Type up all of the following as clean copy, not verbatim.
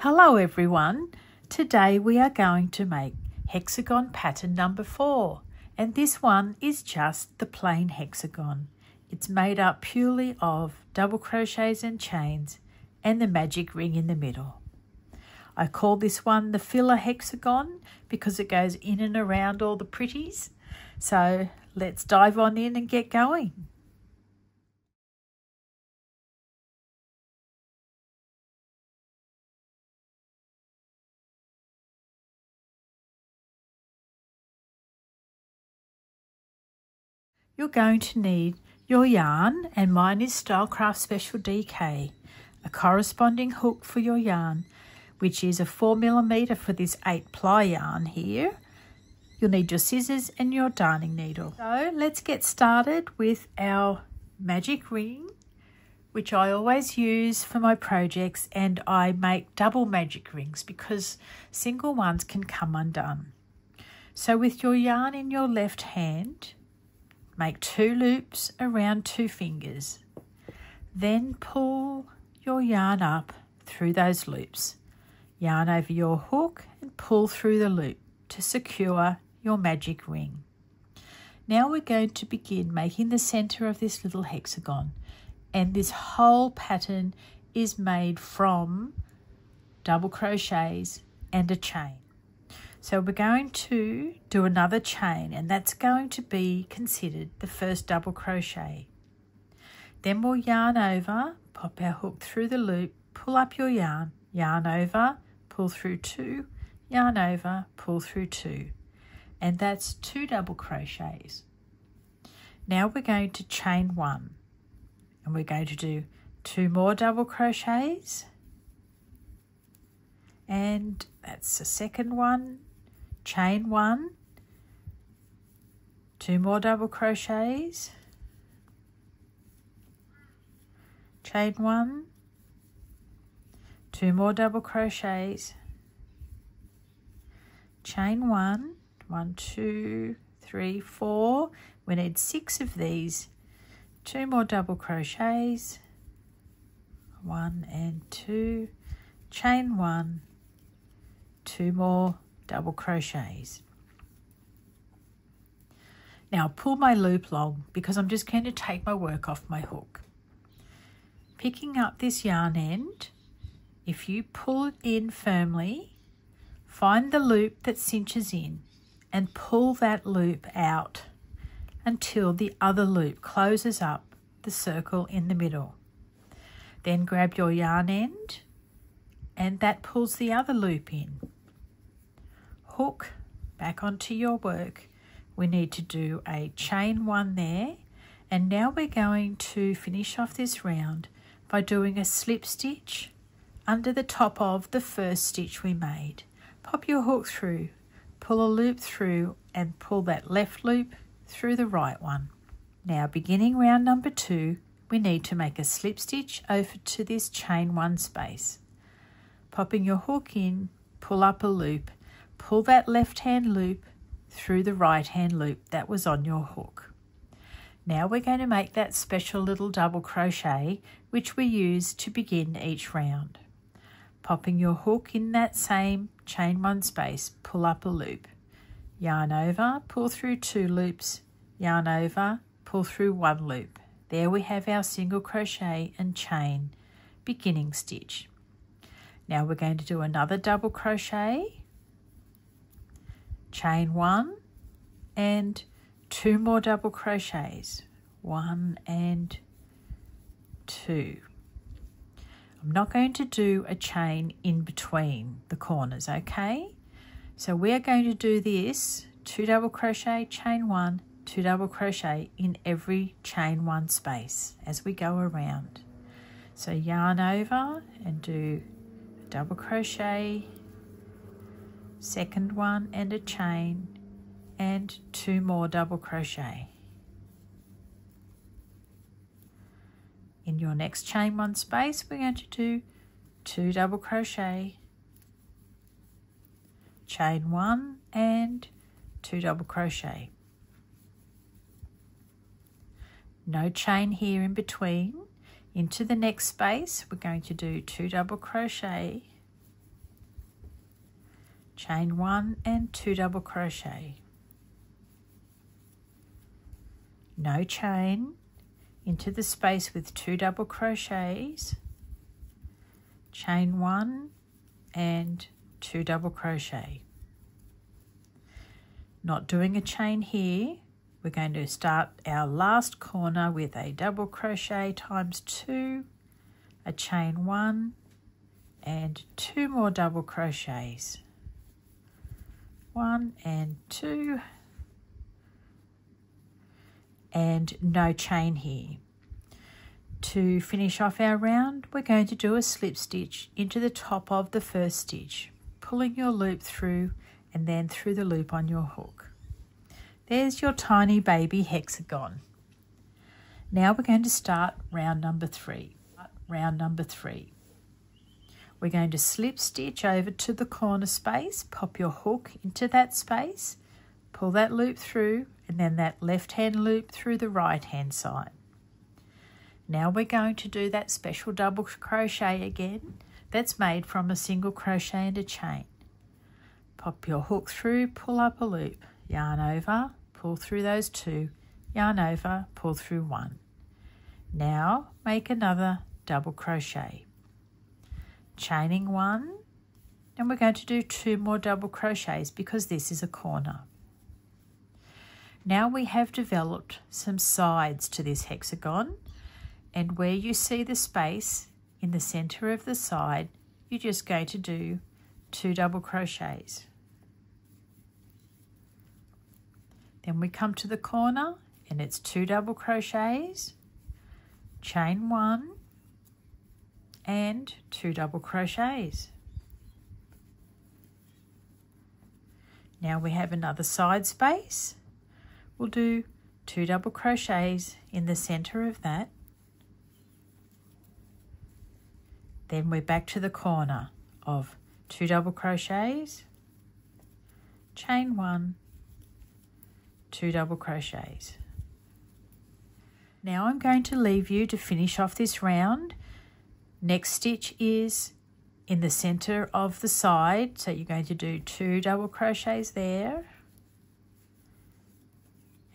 Hello everyone, today we are going to make hexagon pattern number 4, and this one is just the plain hexagon. It's made up purely of double crochets and chains and the magic ring in the middle. I call this one the filler hexagon because it goes in and around all the pretties. So let's dive on in and get going. You're going to need your yarn, and mine is Stylecraft Special DK, a corresponding hook for your yarn, which is a 4mm for this 8-ply yarn here. You'll need your scissors and your darning needle. So let's get started with our magic ring, which I always use for my projects, and I make double magic rings because single ones can come undone. So with your yarn in your left hand, make 2 loops around 2 fingers. Then pull your yarn up through those loops. Yarn over your hook and pull through the loop to secure your magic ring. Now we're going to begin making the center of this little hexagon, and this whole pattern is made from double crochets and a chain. So we're going to do another chain, and that's going to be considered the first double crochet. Then we'll yarn over, pop our hook through the loop, pull up your yarn, yarn over, pull through 2, yarn over, pull through 2. And that's 2 double crochets. Now we're going to chain 1, and we're going to do 2 more double crochets, and that's the second one. Chain 1, 2 more double crochets, chain 1, 2 more double crochets, chain 1, 1, 2, 3, 4. We need 6 of these. 2 more double crochets, 1 and 2, chain 1, 2 more double crochets. Now pull my loop long because I'm just going to take my work off my hook. Picking up this yarn end, if you pull it in firmly, find the loop that cinches in and pull that loop out until the other loop closes up the circle in the middle. Then grab your yarn end and that pulls the other loop in. Hook back onto your work. We need to do a chain 1 there, and now we're going to finish off this round by doing a slip stitch under the top of the first stitch we made. Pop your hook through, pull a loop through, and pull that left loop through the right one. Now beginning round number 2, we need to make a slip stitch over to this chain 1 space. Popping your hook in, pull up a loop, pull that left hand loop through the right hand loop that was on your hook. Now we're going to make that special little double crochet which we use to begin each round. Popping your hook in that same chain 1 space, pull up a loop. Yarn over, pull through 2 loops, yarn over, pull through 1 loop. There we have our single crochet and chain beginning stitch. Now we're going to do another double crochet, chain 1 and 2 more double crochets, 1 and 2. I'm not going to do a chain in between the corners, okay? So we're going to do this 2 double crochet, chain 1, 2 double crochet in every chain 1 space as we go around. So yarn over and do a double crochet, second one and a chain, and 2 more double crochet. In your next chain 1 space, we're going to do 2 double crochet, chain 1 and 2 double crochet. No chain here in between. Into the next space, we're going to do 2 double crochet, chain 1 and 2 double crochet, no chain, into the space with 2 double crochets, chain 1 and 2 double crochet. Not doing a chain here, we're going to start our last corner with a double crochet times 2, a chain 1 and 2 more double crochets, 1 and 2, and no chain here. To finish off our round, we're going to do a slip stitch into the top of the first stitch, pulling your loop through and then through the loop on your hook. There's your tiny baby hexagon. Now we're going to start round number 3. We're going to slip stitch over to the corner space, pop your hook into that space, pull that loop through, and then that left hand loop through the right hand side. Now we're going to do that special double crochet again that's made from a single crochet and a chain. Pop your hook through, pull up a loop, yarn over, pull through those 2, yarn over, pull through 1. Now make another double crochet, chaining 1, and we're going to do 2 more double crochets because this is a corner. Now we have developed some sides to this hexagon, and where you see the space in the center of the side, you're just going to do 2 double crochets. Then we come to the corner and it's 2 double crochets, chain 1 and 2 double crochets. Now we have another side space. We'll do 2 double crochets in the center of that. Then we're back to the corner of 2 double crochets, chain 1, 2 double crochets. Now I'm going to leave you to finish off this round. Next stitch is in the center of the side, so you're going to do 2 double crochets there,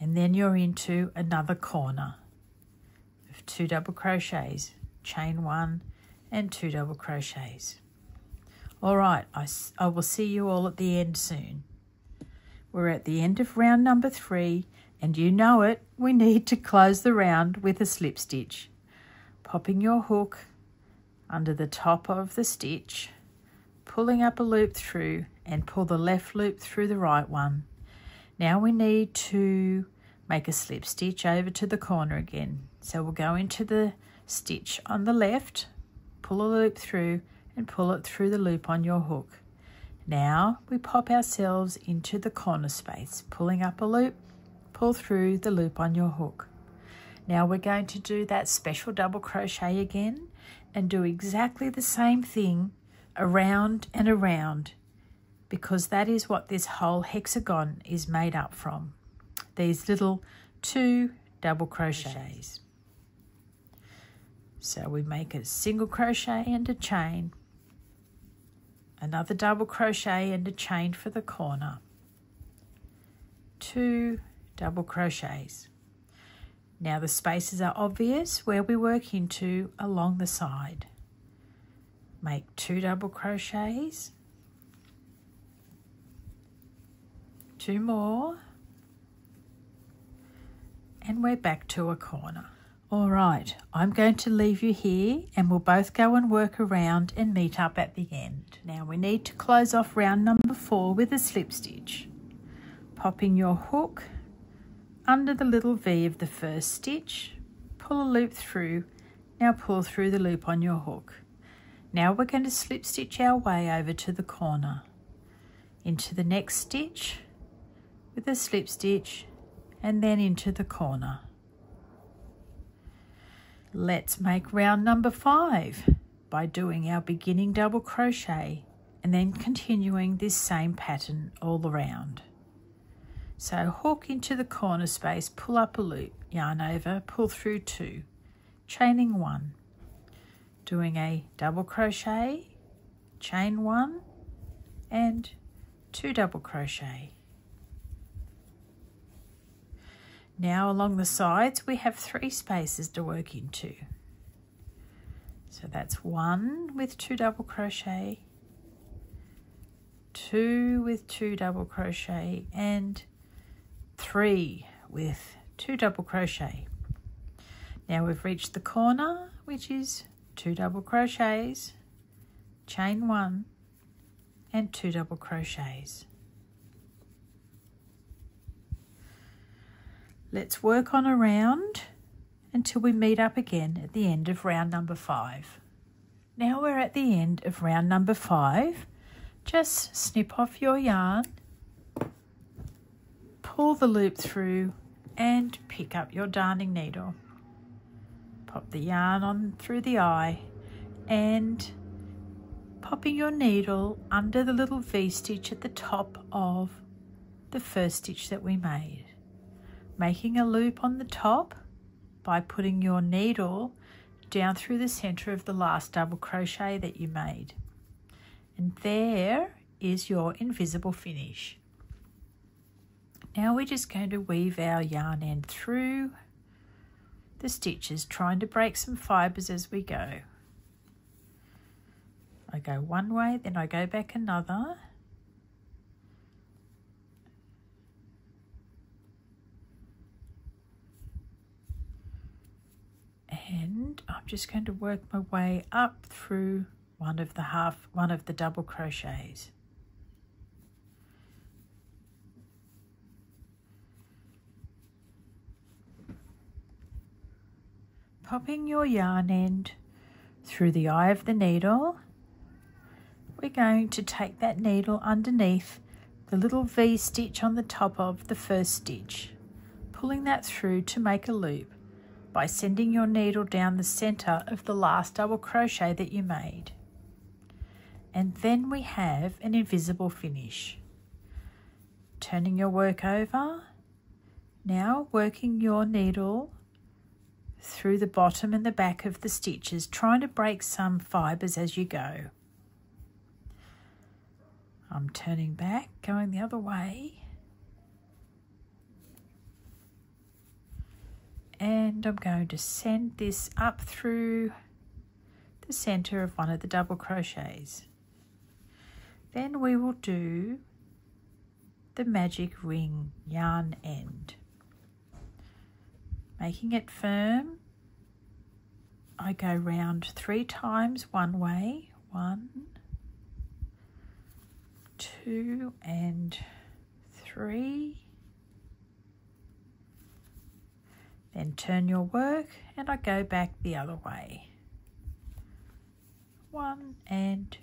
and then you're into another corner of 2 double crochets, chain 1 and 2 double crochets. All right, I will see you all at the end soon. We're at the end of round number 3, and you know it, we need to close the round with a slip stitch. Popping your hook under the top of the stitch, pulling up a loop through and pull the left loop through the right one. Now we need to make a slip stitch over to the corner again. So we'll go into the stitch on the left, pull a loop through and pull it through the loop on your hook. Now we pop ourselves into the corner space, pulling up a loop, pull through the loop on your hook. Now we're going to do that special double crochet again and do exactly the same thing around and around, because that is what this whole hexagon is made up from. These little 2 double crochets. So we make a single crochet and a chain, another double crochet and a chain for the corner, 2 double crochets. Now the spaces are obvious where we work into along the side. Make 2 double crochets, 2 more, and we're back to a corner. All right, I'm going to leave you here and we'll both go and work around and meet up at the end. Now we need to close off round number 4 with a slip stitch. Popping your hook under the little V of the first stitch, pull a loop through, now pull through the loop on your hook. Now we're going to slip stitch our way over to the corner, into the next stitch with a slip stitch and then into the corner. Let's make round number 5 by doing our beginning double crochet and then continuing this same pattern all around. So hook into the corner space, pull up a loop, yarn over, pull through 2, chaining 1, doing a double crochet, chain 1 and 2 double crochet. Now along the sides we have 3 spaces to work into. So that's 1 with 2 double crochet, 2 with 2 double crochet, and 3 with 2 double crochet. Now we've reached the corner, which is 2 double crochets, chain 1 and 2 double crochets. Let's work on a round until we meet up again at the end of round number 5. Now we're at the end of round number 5. Just snip off your yarn, pull the loop through and pick up your darning needle. Pop the yarn on through the eye and popping your needle under the little V-stitch at the top of the first stitch that we made. Making a loop on the top by putting your needle down through the center of the last double crochet that you made. And there is your invisible finish. Now we're just going to weave our yarn end through the stitches, trying to break some fibers as we go. I go one way, then I go back another. And I'm just going to work my way up through one of the double crochets. Popping your yarn end through the eye of the needle, we're going to take that needle underneath the little V stitch on the top of the first stitch, pulling that through to make a loop by sending your needle down the center of the last double crochet that you made. And then we have an invisible finish. Turning your work over, now working your needle through the bottom and the back of the stitches, trying to break some fibers as you go. I'm turning back, going the other way. And I'm going to send this up through the center of one of the double crochets. Then we will do the magic ring yarn end. Making it firm, I go round 3 times one way. 1, 2, and 3. Then turn your work and I go back the other way. 1 and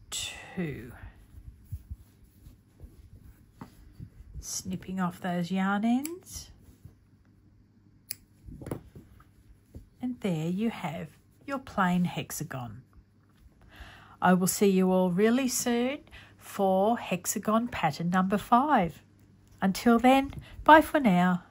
2. Snipping off those yarn ends. And there you have your plain hexagon. I will see you all really soon for hexagon pattern number 5. Until then, bye for now.